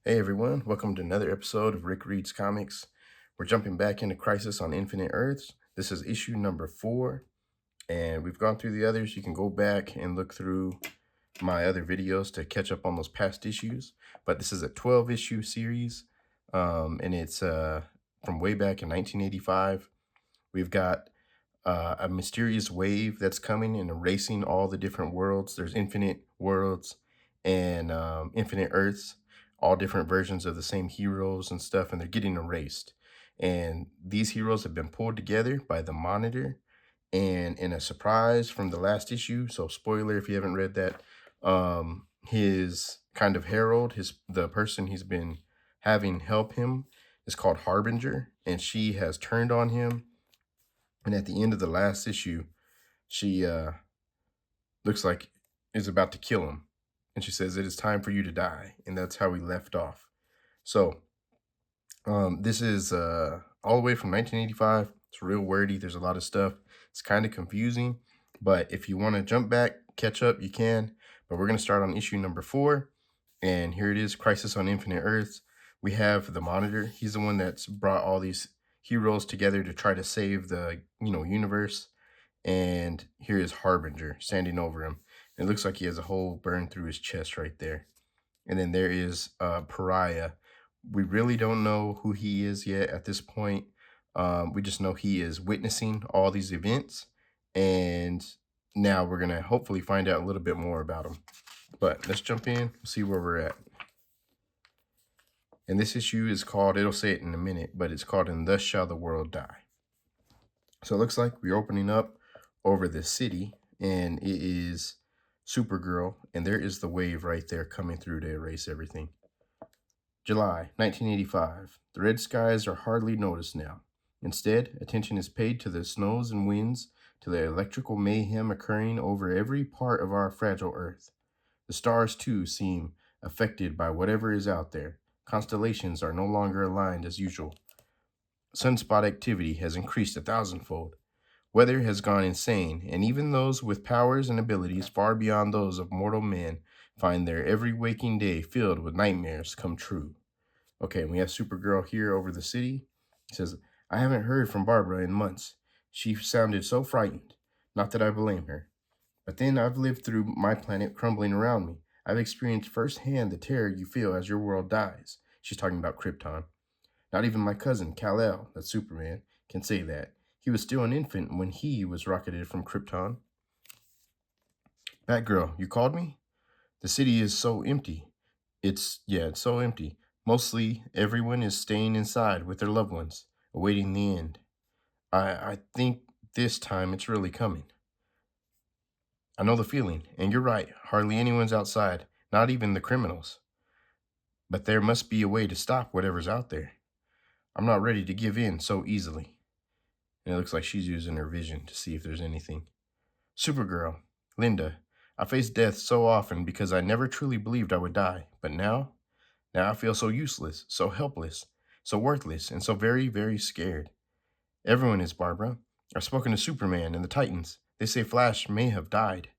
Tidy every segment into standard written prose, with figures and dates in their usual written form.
Hey everyone, welcome to another episode of Rick Reads Comics. We're jumping back into Crisis on Infinite Earths. This is issue number 4, and we've gone through the others. You can go back and look through my other videos to catch up on those past issues. But this is a 12-issue series, and it's from way back in 1985. We've got a mysterious wave that's coming and erasing all the different worlds. There's infinite worlds and infinite Earths, all different versions of the same heroes and stuff, and they're getting erased. And these heroes have been pulled together by the Monitor. And in a surprise from the last issue, so spoiler if you haven't read that, his kind of herald, the person he's been having help him, is called Harbinger, and she has turned on him. And at the end of the last issue, she looks like is about to kill him. And she says, "It is time for you to die." And that's how we left off. So this is all the way from 1985. It's real wordy. There's a lot of stuff. It's kind of confusing. But if you want to jump back, catch up, you can. But we're going to start on issue number 4. And here it is, Crisis on Infinite Earths. We have the Monitor. He's the one that's brought all these heroes together to try to save the universe. And here is Harbinger standing over him. It looks like he has a hole burned through his chest right there. And then there is Pariah. We really don't know who he is yet at this point. We just know he is witnessing all these events. And now we're going to hopefully find out a little bit more about him. But let's jump in, see where we're at. And this issue is called, it'll say it in a minute, but it's called "And Thus Shall the World Die." So it looks like we're opening up over the city, and it is Supergirl, and there is the wave right there coming through to erase everything. July 1985. The red skies are hardly noticed now. Instead, attention is paid to the snows and winds, to the electrical mayhem occurring over every part of our fragile Earth. The stars, too, seem affected by whatever is out there. Constellations are no longer aligned as usual. Sunspot activity has increased 1,000-fold. Weather has gone insane, and even those with powers and abilities far beyond those of mortal men find their every waking day filled with nightmares come true. Okay, we have Supergirl here over the city. It says, "I haven't heard from Barbara in months. She sounded so frightened. Not that I blame her. But then I've lived through my planet crumbling around me. I've experienced firsthand the terror you feel as your world dies." She's talking about Krypton. "Not even my cousin, Kal-El, that's Superman, can say that. He was still an infant when he was rocketed from Krypton." "Batgirl, you called me? The city is so empty. It's so empty. Mostly everyone is staying inside with their loved ones, awaiting the end. I think this time it's really coming." "I know the feeling, and you're right. Hardly anyone's outside, not even the criminals. But there must be a way to stop whatever's out there. I'm not ready to give in so easily." And it looks like she's using her vision to see if there's anything. "Supergirl, Linda, I face death so often because I never truly believed I would die. But now I feel so useless, so helpless, so worthless, and so very, very scared. Everyone is, Barbara. I've spoken to Superman and the Titans. They say Flash may have died.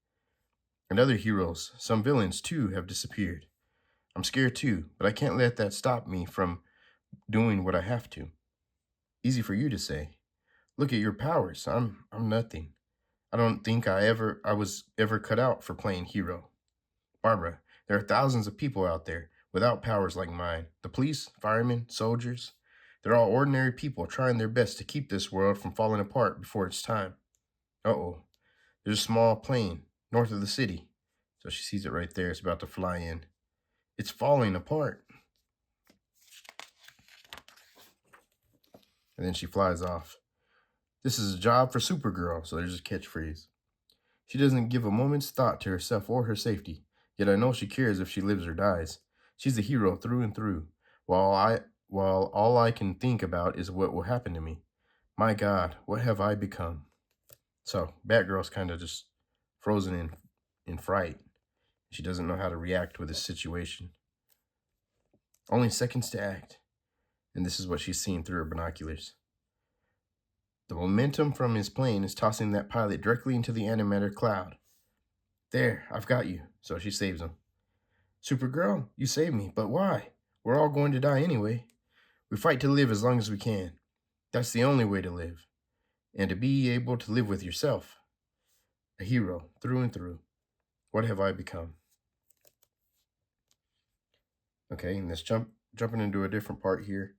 And other heroes, some villains too, have disappeared. I'm scared too, but I can't let that stop me from doing what I have to. Easy for you to say. Look at your powers. I'm nothing. I don't think I was ever cut out for playing hero. Barbara, there are thousands of people out there without powers like mine. The police, firemen, soldiers. They're all ordinary people trying their best to keep this world from falling apart before it's time. Uh-oh. There's a small plane north of the city." So she sees it right there. It's about to fly in. "It's falling apart." And then she flies off. "This is a job for Supergirl," so there's a catchphrase. "She doesn't give a moment's thought to herself or her safety, yet I know she cares if she lives or dies. She's a hero through and through, while all I can think about is what will happen to me. My God, what have I become?" So Batgirl's kind of just frozen in fright. She doesn't know how to react with this situation. Only seconds to act. And this is what she's seeing through her binoculars. The momentum from his plane is tossing that pilot directly into the antimatter cloud. "There, I've got you." So she saves him. "Supergirl, you saved me, but why? We're all going to die anyway. We fight to live as long as we can. That's the only way to live. And to be able to live with yourself. A hero, through and through. What have I become? Okay, and let's jumping into a different part here.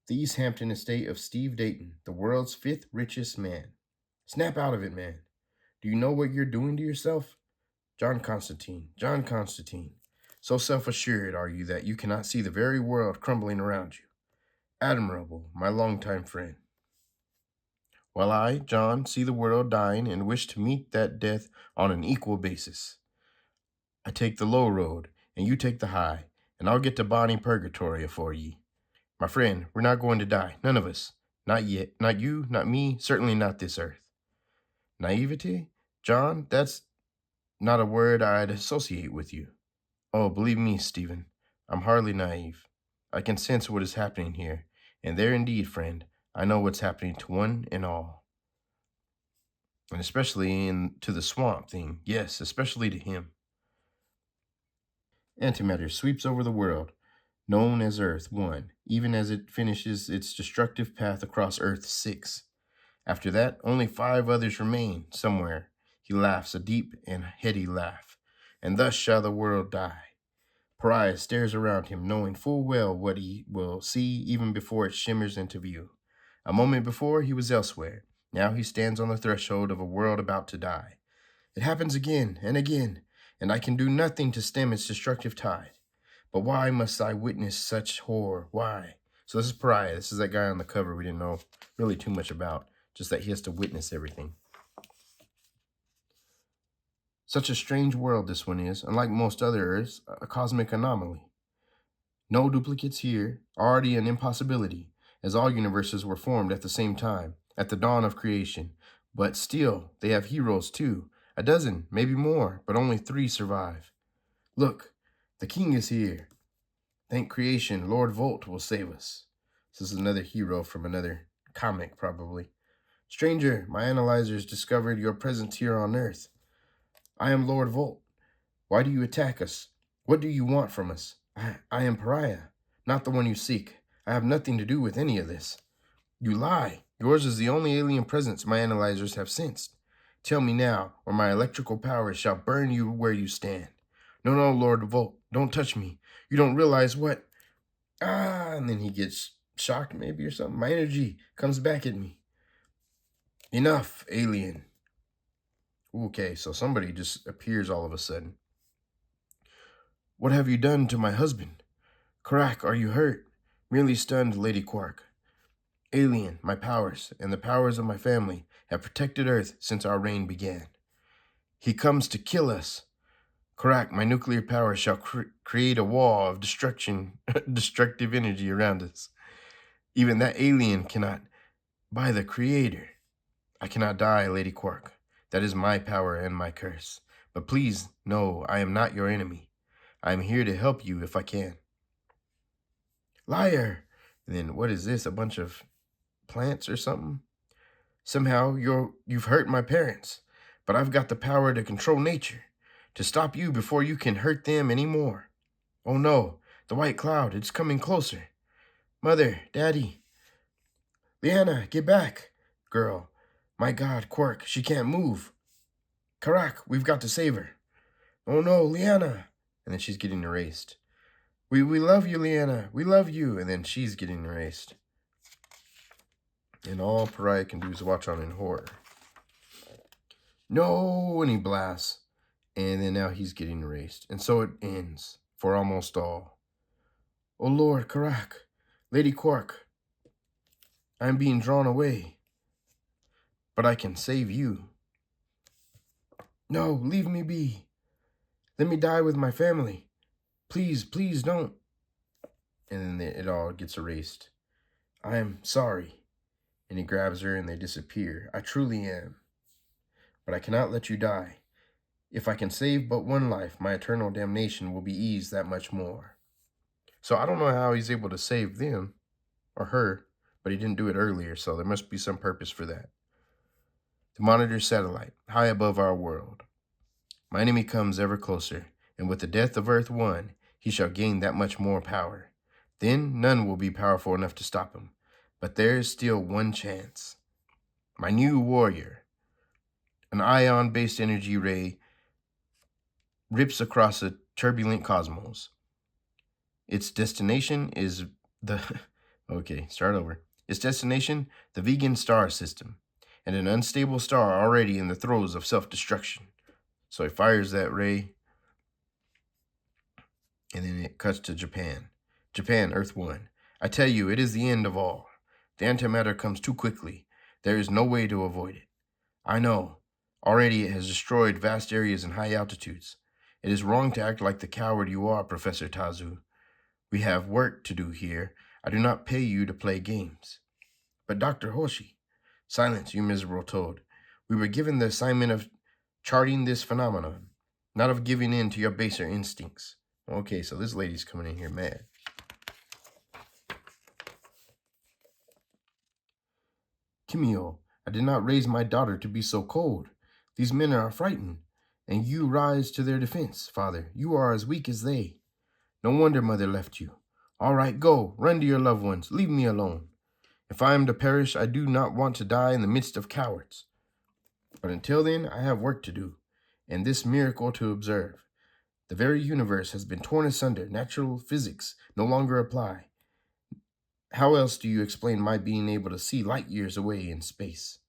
The East Hampton estate of Steve Dayton, the world's 5th richest man. Snap out of it, man. Do you know what you're doing to yourself? John Constantine. So self-assured are you that you cannot see the very world crumbling around you. Admirable, my longtime friend. While I, John, see the world dying and wish to meet that death on an equal basis. I take the low road, and you take the high, and I'll get to bonny purgatory afore ye. My friend, we're not going to die, none of us. Not yet, not you, not me, certainly not this earth. Naivety? John, that's not a word I'd associate with you. Oh, believe me, Stephen, I'm hardly naive. I can sense what is happening here, and there indeed, friend, I know what's happening to one and all. And especially to the swamp thing, yes, especially to him. Antimatter sweeps over the world, known as Earth 1, even as it finishes its destructive path across Earth 6. After that, only 5 others remain somewhere. He laughs a deep and heady laugh, and thus shall the world die. Pariah stares around him, knowing full well what he will see even before it shimmers into view. A moment before, he was elsewhere. Now he stands on the threshold of a world about to die. It happens again and again, and I can do nothing to stem its destructive tide. But why must I witness such horror? Why? So this is Pariah. This is that guy on the cover we didn't know really too much about, just that he has to witness everything. Such a strange world this one is, unlike most other Earths, a cosmic anomaly. No duplicates here, already an impossibility, as all universes were formed at the same time, at the dawn of creation. But still, they have heroes too, a dozen, maybe more, but only 3 survive. Look, the king is here. Thank creation, Lord Volt will save us. This is another hero from another comic, probably. Stranger, my analyzers discovered your presence here on Earth. I am Lord Volt. Why do you attack us? What do you want from us? I am Pariah, not the one you seek. I have nothing to do with any of this. You lie. Yours is the only alien presence my analyzers have sensed. Tell me now, or my electrical powers shall burn you where you stand. No, no, Lord Volt, don't touch me. You don't realize what... and then he gets shocked maybe or something. My energy comes back at me. Enough, alien. Okay, so somebody just appears all of a sudden. What have you done to my husband? Crack, are you hurt? Merely stunned, Lady Quark. Alien, my powers, and the powers of my family have protected Earth since our reign began. He comes to kill us. Crack, my nuclear power shall create a wall of destructive energy around us. Even that alien cannot. By the Creator. I cannot die, Lady Quark. That is my power and my curse. But please, no, I am not your enemy. I am here to help you if I can. Liar! And then what is this? A bunch of plants or something? Somehow you've hurt my parents, but I've got the power to control nature, to stop you before you can hurt them anymore. Oh no, the white cloud, it's coming closer. Mother, Daddy. Liana, get back. Girl, my God, Quark, she can't move. Karak, we've got to save her. Oh no, Liana. And then she's getting erased. We love you, Liana. We love you. And then she's getting erased. And all Pariah can do is watch on in horror. No, and he blasts. And then now he's getting erased. And so it ends for almost all. Oh Lord, Karak, Lady Quark, I'm being drawn away. But I can save you. No, leave me be. Let me die with my family. Please, please don't. And then it all gets erased. I am sorry. And he grabs her and they disappear. I truly am. But I cannot let you die. If I can save but one life, my eternal damnation will be eased that much more. So I don't know how he's able to save them, or her, but he didn't do it earlier, so there must be some purpose for that. The monitor satellite, high above our world. My enemy comes ever closer, and with the death of Earth 1, he shall gain that much more power. Then none will be powerful enough to stop him. But there is still one chance. My new warrior, an ion-based energy ray, rips across a turbulent cosmos. Its destination is the... Okay, start over. Its destination, the vegan star system, and an unstable star already in the throes of self-destruction. So he fires that ray, and then it cuts to Japan. Japan, Earth 1. I tell you, it is the end of all. The antimatter comes too quickly. There is no way to avoid it. I know. Already it has destroyed vast areas and high altitudes. It is wrong to act like the coward you are, Professor Tazu. We have work to do here. I do not pay you to play games. But Dr. Hoshi, silence, you miserable toad. We were given the assignment of charting this phenomenon, not of giving in to your baser instincts. Okay, so this lady's coming in here mad. Kimio, I did not raise my daughter to be so cold. These men are frightened, and you rise to their defense, father. You are as weak as they. No wonder mother left you. All right, go, run to your loved ones. Leave me alone. If I am to perish, I do not want to die in the midst of cowards. But until then, I have work to do, and this miracle to observe. The very universe has been torn asunder. Natural physics no longer apply. How else do you explain my being able to see light years away in space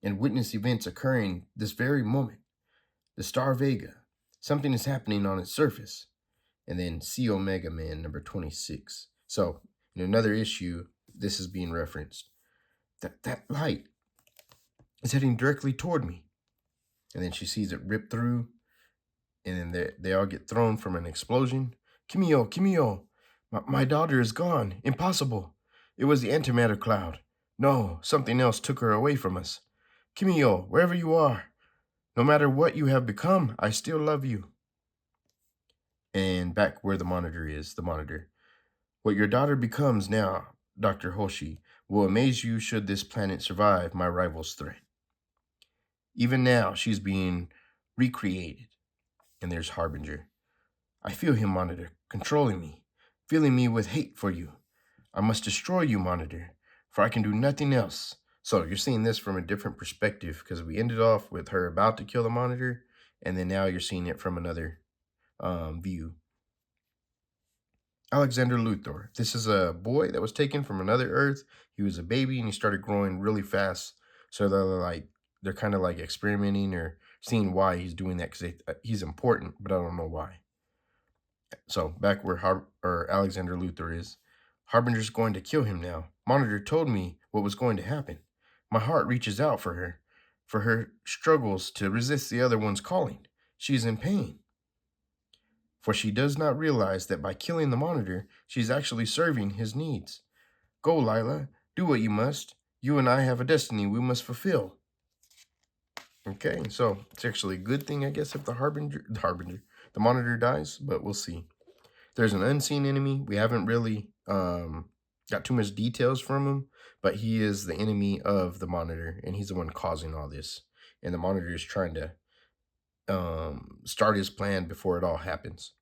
and witness events occurring this very moment? The star Vega, something is happening on its surface. And then C Omega Man number 26. So in another issue, this is being referenced. That light is heading directly toward me. And then she sees it rip through, and then they all get thrown from an explosion. Kimio, Kimio, my daughter is gone. Impossible. It was the antimatter cloud. No, something else took her away from us. Kimio, wherever you are, no matter what you have become, I still love you. And back where the monitor is, the monitor. What your daughter becomes now, Dr. Hoshi, will amaze you should this planet survive my rival's threat. Even now, she's being recreated. And there's Harbinger. I feel him, Monitor, controlling me, filling me with hate for you. I must destroy you, Monitor, for I can do nothing else. So you're seeing this from a different perspective, because we ended off with her about to kill the Monitor, and then now you're seeing it from another view. Alexander Luthor. This is a boy that was taken from another Earth. He was a baby, and he started growing really fast. So they're kind of like experimenting or seeing why he's doing that, because he's important, but I don't know why. So back where Alexander Luthor is, Harbinger's going to kill him now. Monitor told me what was going to happen. My heart reaches out for her struggles to resist the other one's calling. She's in pain. For she does not realize that by killing the Monitor, she's actually serving his needs. Go, Lila, do what you must. You and I have a destiny we must fulfill. Okay, so it's actually a good thing, I guess, if the Monitor dies, but we'll see. There's an unseen enemy. We haven't really got too much details from him, but he is the enemy of the Monitor, and he's the one causing all this. And the Monitor is trying to start his plan before it all happens.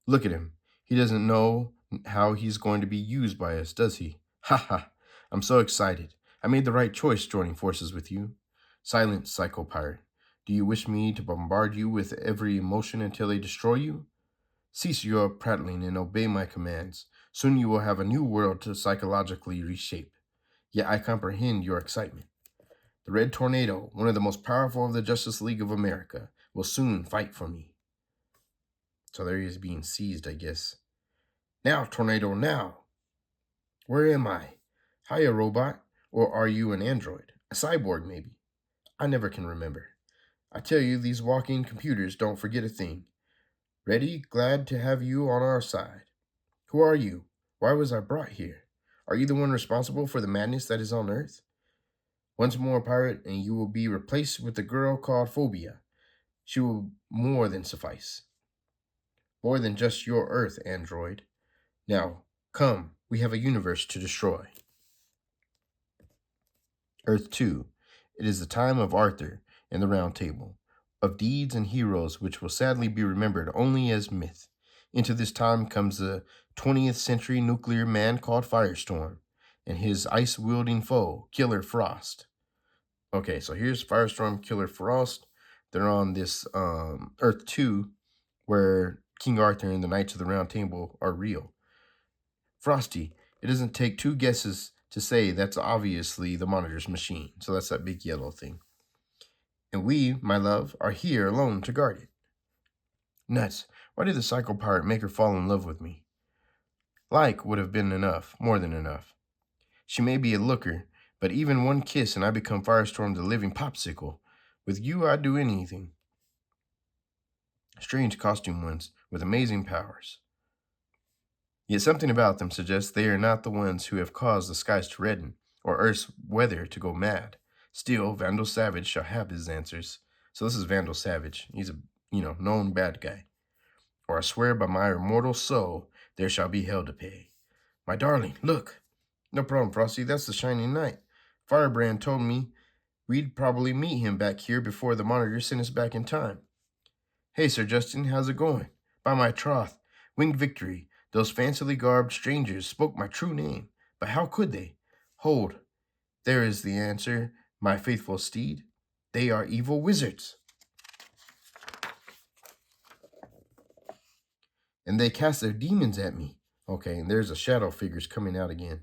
Look at him. He doesn't know how he's going to be used by us, does he? Ha ha. I'm so excited. I made the right choice joining forces with you. Silence, Psycho Pirate. Do you wish me to bombard you with every emotion until they destroy you? Cease your prattling and obey my commands. Soon you will have a new world to psychologically reshape. Yet I comprehend your excitement. The Red Tornado, one of the most powerful of the Justice League of America, will soon fight for me. So there he is being seized, I guess. Now, Tornado, now! Where am I? Hiya, robot. Or are you an android? A cyborg, maybe? I never can remember. I tell you, these walking computers don't forget a thing. Ready, glad to have you on our side. Who are you? Why was I brought here? Are you the one responsible for the madness that is on Earth? Once more, pirate, and you will be replaced with a girl called Phobia. She will more than suffice. More than just your Earth, android. Now, come, we have a universe to destroy. Earth 2. It is the time of Arthur and the Round Table, of deeds and heroes which will sadly be remembered only as myth. Into this time comes the 20th century nuclear man called Firestorm and his ice-wielding foe, Killer Frost. Okay, so here's Firestorm, Killer Frost. They're on this Earth 2, where King Arthur and the Knights of the Round Table are real. Frosty, it doesn't take two guesses to say that's obviously the Monitor's machine. So that's that big yellow thing. And we, my love, are here alone to guard it. Nuts. Why did the psycho pirate make her fall in love with me? Like would have been enough, more than enough. She may be a looker, but even one kiss and I become Firestorm the living popsicle. With you, I'd do anything. Strange costume ones with amazing powers. Yet something about them suggests they are not the ones who have caused the skies to redden, or Earth's weather to go mad. Still, Vandal Savage shall have his answers. So this is Vandal Savage. He's a, known bad guy. Or I swear by my immortal soul, there shall be hell to pay. My darling, look. No problem, Frosty, that's the Shining Knight. Firebrand told me we'd probably meet him back here before the Monitor sent us back in time. Hey, Sir Justin, how's it going? By my troth, winged victory, those fancily garbed strangers spoke my true name. But how could they? Hold, there is the answer, my faithful steed. They are evil wizards. And they cast their demons at me. Okay, and there's the shadow figures coming out again.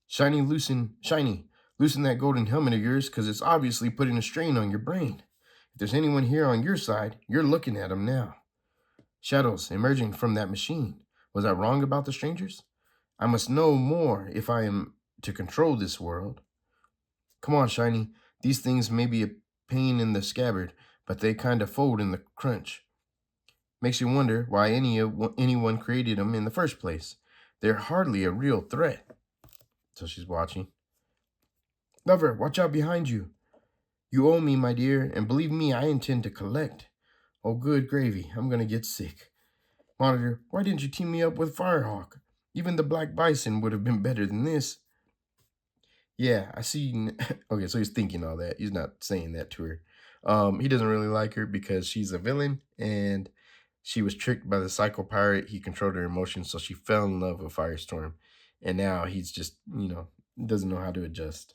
Shiny, loosen that golden helmet of yours, because it's obviously putting a strain on your brain. If there's anyone here on your side, you're looking at them now. Shadows emerging from that machine. Was I wrong about the strangers? I must know more if I am to control this world. Come on, Shiny. These things may be a pain in the scabbard, but they kind of fold in the crunch. Makes you wonder why anyone created them in the first place. They're hardly a real threat. So she's watching. Lover, watch out behind you. You owe me, my dear, and believe me, I intend to collect. Oh, good gravy, I'm going to get sick. Monitor, why didn't you team me up with Firehawk? Even the Black Bison would have been better than this. Yeah, I see. Okay, so he's thinking all that. He's not saying that to her. He doesn't really like her because she's a villain, and she was tricked by the psycho pirate. He controlled her emotions, so she fell in love with Firestorm. And now he's just, doesn't know how to adjust.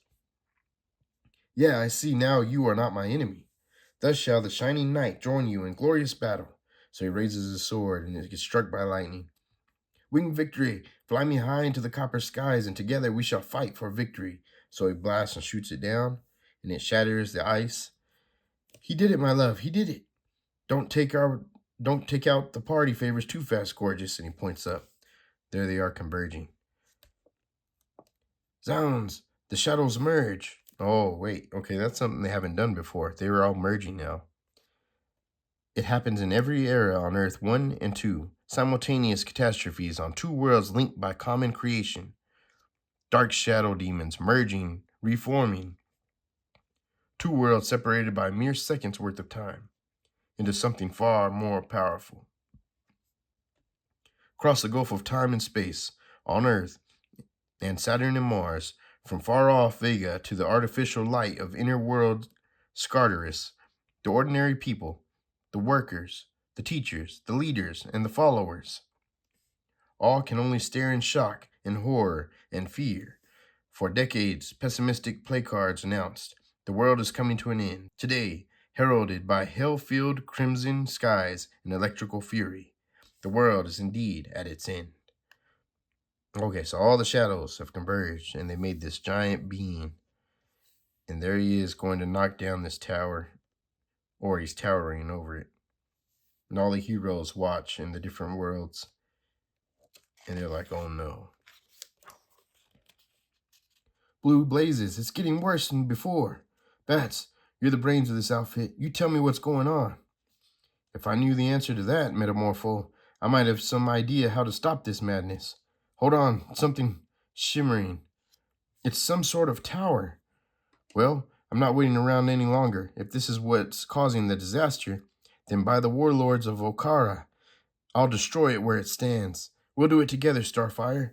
Yeah, I see now you are not my enemy. Thus shall the Shining Knight join you in glorious battle. So he raises his sword and it gets struck by lightning. Winged victory, fly me high into the copper skies, and together we shall fight for victory. So he blasts and shoots it down, and it shatters the ice. He did it, my love, he did it. Don't take out the party favors too fast, gorgeous, and he points up. There they are converging. Zounds, the shadows merge. Oh, wait, okay, that's something they haven't done before. They were all merging now. It happens in every era on Earth 1 and 2. Simultaneous catastrophes on two worlds linked by common creation. Dark shadow demons merging, reforming. Two worlds separated by mere seconds worth of time into something far more powerful. Across the gulf of time and space, on Earth and Saturn and Mars, from far off Vega to the artificial light of inner world Scartaris, the ordinary people, the workers, the teachers, the leaders, and the followers, all can only stare in shock and horror and fear. For decades, pessimistic placards announced, the world is coming to an end. Today, heralded by hell-filled crimson skies and electrical fury, the world is indeed at its end. Okay, so all the shadows have converged, and they made this giant being. And there he is going to knock down this tower, or he's towering over it. And all the heroes watch in the different worlds, and they're like, oh no. Blue blazes, it's getting worse than before. Bats, you're the brains of this outfit. You tell me what's going on. If I knew the answer to that, Metamorpho, I might have some idea how to stop this madness. Hold on, something shimmering. It's some sort of tower. Well, I'm not waiting around any longer. If this is what's causing the disaster, then by the warlords of Okara, I'll destroy it where it stands. We'll do it together, Starfire.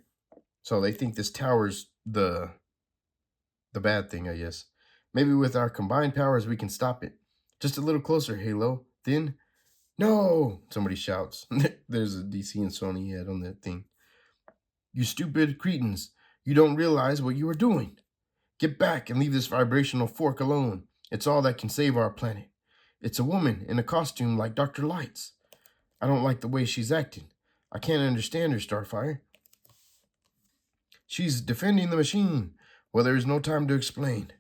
So they think this tower's the bad thing, I guess. Maybe with our combined powers we can stop it. Just a little closer, Halo. Then, No! Somebody shouts. There's a DC and Sony head on that thing. You stupid cretins. You don't realize what you are doing. Get back and leave this vibrational fork alone. It's all that can save our planet. It's a woman in a costume like Dr. Lights. I don't like the way she's acting. I can't understand her, Starfire. She's defending the machine. Well, there is no time to explain.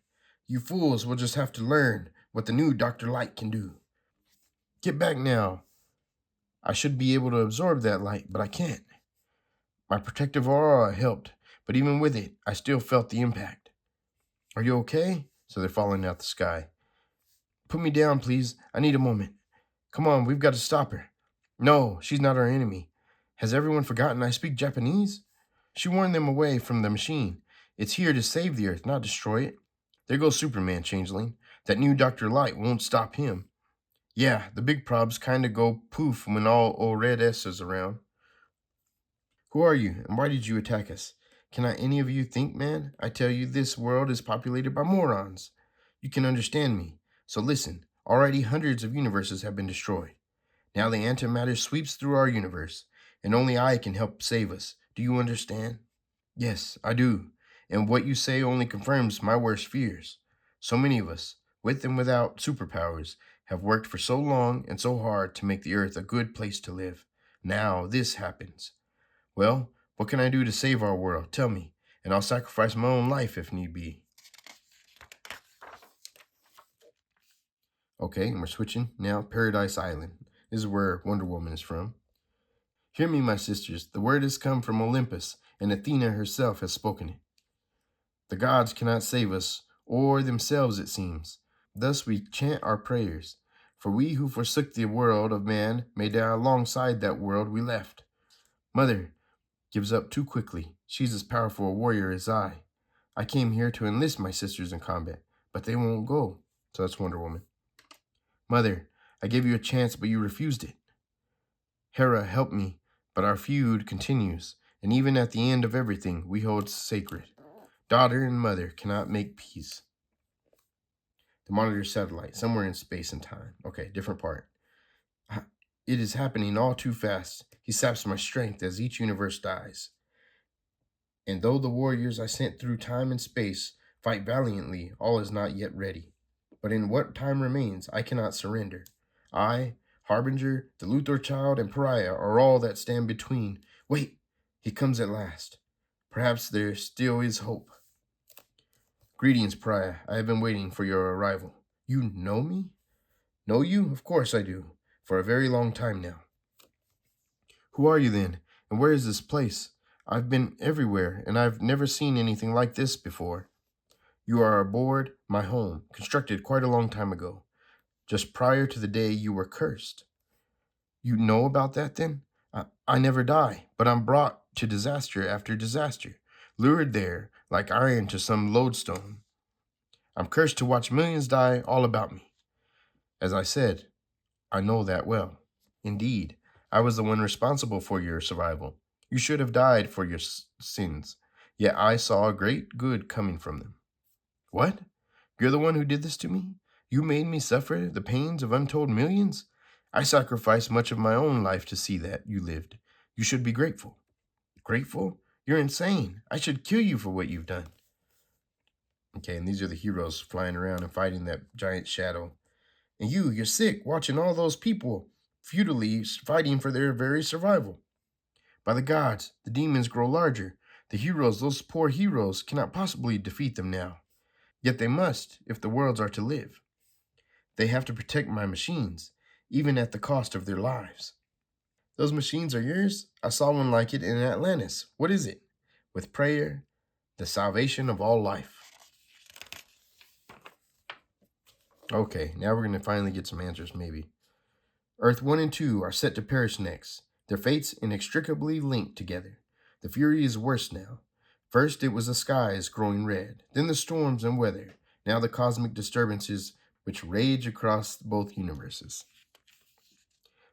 You fools will just have to learn what the new Dr. Light can do. Get back now. I should be able to absorb that light, but I can't. My protective aura helped, but even with it, I still felt the impact. Are you okay? So they're falling out the sky. Put me down, please. I need a moment. Come on, we've got to stop her. No, she's not our enemy. Has everyone forgotten I speak Japanese? She warned them away from the machine. It's here to save the Earth, not destroy it. There goes Superman, Changeling. That new Dr. Light won't stop him. Yeah, the big probs kinda go poof when all old Red S is around. Who are you, and why did you attack us? Cannot any of you think, man? I tell you, this world is populated by morons. You can understand me. So listen, already hundreds of universes have been destroyed. Now the antimatter sweeps through our universe, and only I can help save us. Do you understand? Yes, I do. And what you say only confirms my worst fears. So many of us, with and without superpowers, have worked for so long and so hard to make the Earth a good place to live. Now this happens. Well, what can I do to save our world? Tell me, and I'll sacrifice my own life if need be. Okay, and we're switching now. Paradise Island. This is where Wonder Woman is from. Hear me, my sisters. The word has come from Olympus, and Athena herself has spoken it. The gods cannot save us, or themselves, it seems. Thus we chant our prayers. For we who forsook the world of man may die alongside that world we left. Mother gives up too quickly. She's as powerful a warrior as I. I came here to enlist my sisters in combat, but they won't go. So that's Wonder Woman. Mother, I gave you a chance, but you refused it. Hera, help me, but our feud continues, and even at the end of everything, we hold sacred. Daughter and mother cannot make peace. The monitor satellite, somewhere in space and time. Okay, different part. It is happening all too fast. He saps my strength as each universe dies. And though the warriors I sent through time and space fight valiantly, all is not yet ready. But in what time remains, I cannot surrender. I, Harbinger, the Luthor child, and Pariah are all that stand between. Wait, he comes at last. Perhaps there still is hope. Greetings, Pariah. I have been waiting for your arrival. You know me? Know you? Of course I do. For a very long time now. Who are you then? And where is this place? I've been everywhere, and I've never seen anything like this before. You are aboard my home, constructed quite a long time ago, just prior to the day you were cursed. You know about that then? I never die, but I'm brought to disaster after disaster, lured there like iron to some lodestone. I'm cursed to watch millions die all about me. As I said, I know that well. Indeed, I was the one responsible for your survival. You should have died for your sins, yet I saw a great good coming from them. What? You're the one who did this to me? You made me suffer the pains of untold millions? I sacrificed much of my own life to see that you lived. You should be grateful. Grateful? You're insane. I should kill you for what you've done. Okay, and these are the heroes flying around and fighting that giant shadow. And you're sick, watching all those people futilely fighting for their very survival. By the gods, the demons grow larger. The heroes, those poor heroes, cannot possibly defeat them now. Yet they must, if the worlds are to live. They have to protect my machines, even at the cost of their lives. Those machines are yours? I saw one like it in Atlantis. What is it? With prayer, the salvation of all life. Okay, now we're going to finally get some answers, maybe. Earth 1 and 2 are set to perish next, their fates inextricably linked together. The fury is worse now. First it was the skies growing red, then the storms and weather, now the cosmic disturbances which rage across both universes.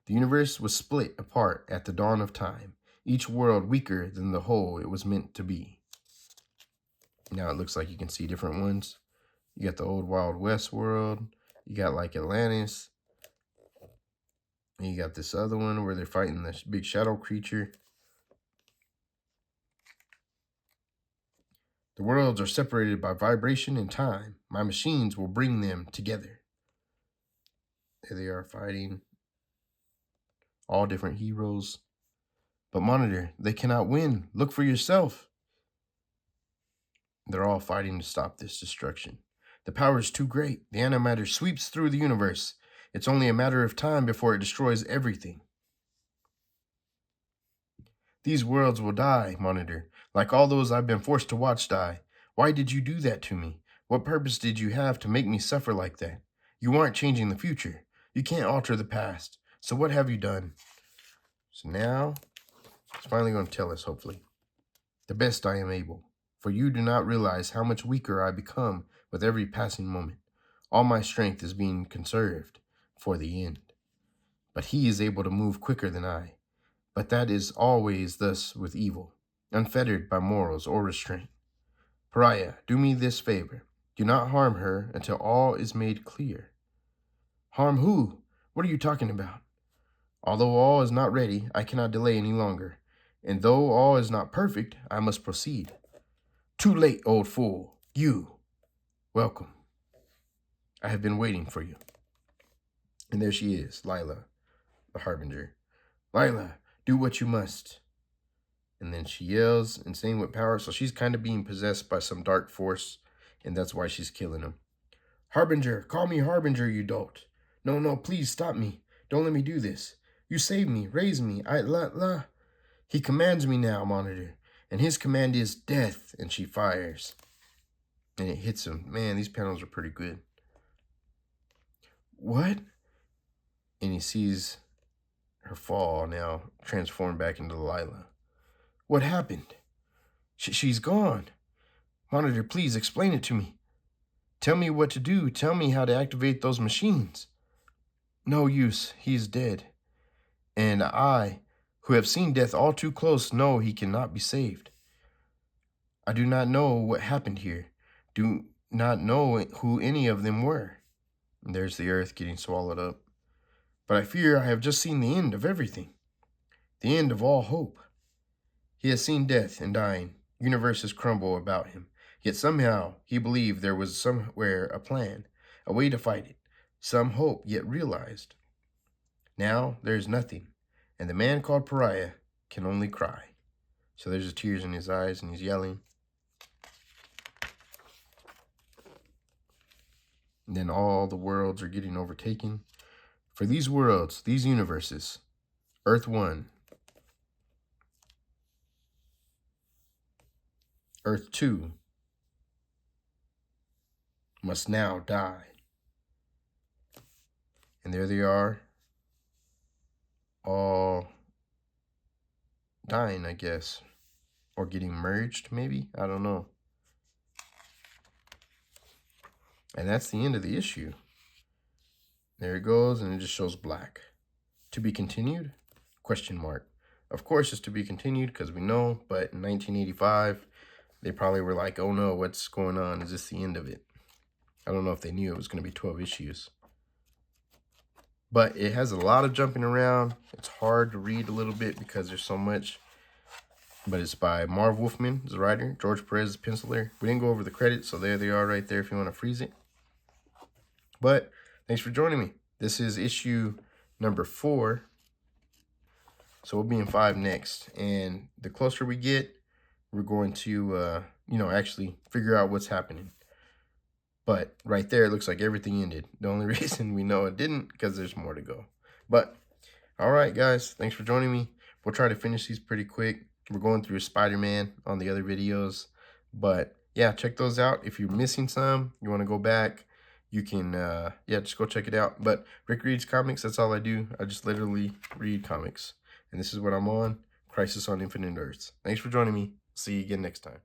The universe was split apart at the dawn of time, each world weaker than the whole it was meant to be. Now it looks like you can see different ones. You got the old Wild West world, you got like Atlantis, And you got this other one where they're fighting this big shadow creature. The worlds are separated by vibration and time. My machines will bring them together. There they are fighting. All different heroes. But Monitor, they cannot win. Look for yourself. They're all fighting to stop this destruction. The power is too great. The antimatter sweeps through the universe. It's only a matter of time before it destroys everything. These worlds will die, Monitor, like all those I've been forced to watch die. Why did you do that to me? What purpose did you have to make me suffer like that? You aren't changing the future. You can't alter the past. So what have you done? So now, it's finally going to tell us, hopefully. The best I am able. For you do not realize how much weaker I become with every passing moment. All my strength is being conserved for the end. But he is able to move quicker than I. But that is always thus with evil, unfettered by morals or restraint. Pariah, do me this favor. Do not harm her until all is made clear. Harm who? What are you talking about? Although all is not ready, I cannot delay any longer. And though all is not perfect, I must proceed. Too late, old fool. You. Welcome. I have been waiting for you. And there she is, Lila, the Harbinger. Lila, do what you must. And then she yells, insane with power. So she's kind of being possessed by some dark force. And that's why she's killing him. Harbinger, call me Harbinger, you dolt. No, please stop me. Don't let me do this. You saved me, raised me. He commands me now, Monitor. And his command is death. And she fires. And it hits him. Man, these panels are pretty good. What? And he sees her fall now, transformed back into Lila. What happened? She's gone. Monitor, please explain it to me. Tell me what to do. Tell me how to activate those machines. No use. He is dead. And I, who have seen death all too close, know he cannot be saved. I do not know what happened here. Do not know who any of them were. And there's the earth getting swallowed up. But I fear I have just seen the end of everything. The end of all hope. He has seen death and dying. Universes crumble about him. Yet somehow he believed there was somewhere a plan, a way to fight it, some hope yet realized. Now there is nothing, and the man called Pariah can only cry. So there's the tears in his eyes, and he's yelling. And then all the worlds are getting overtaken. For these worlds, these universes, Earth 1, Earth 2, must now die. And there they are, all dying, I guess. Or getting merged, maybe? I don't know. And that's the end of the issue. There it goes, and it just shows black. To be continued? Question mark. Of course it's to be continued, because we know, but in 1985, they probably were like, oh no, what's going on? Is this the end of it? I don't know if they knew it was going to be 12 issues. But it has a lot of jumping around. It's hard to read a little bit because there's so much. But it's by Marv Wolfman, the writer. George Perez, the penciler. We didn't go over the credits, so there they are right there if you want to freeze it. But thanks for joining me. This is issue number 4. So we'll be in 5 next. And the closer we get, we're going to, actually figure out what's happening. But right there, it looks like everything ended. The only reason we know it didn't, because there's more to go. But, all right, guys. Thanks for joining me. We'll try to finish these pretty quick. We're going through Spider-Man on the other videos. But, yeah, check those out. If you're missing some, you want to go back, you can, just go check it out. But Rick Reads Comics, that's all I do. I just literally read comics. And this is what I'm on, Crisis on Infinite Earths. Thanks for joining me. See you again next time.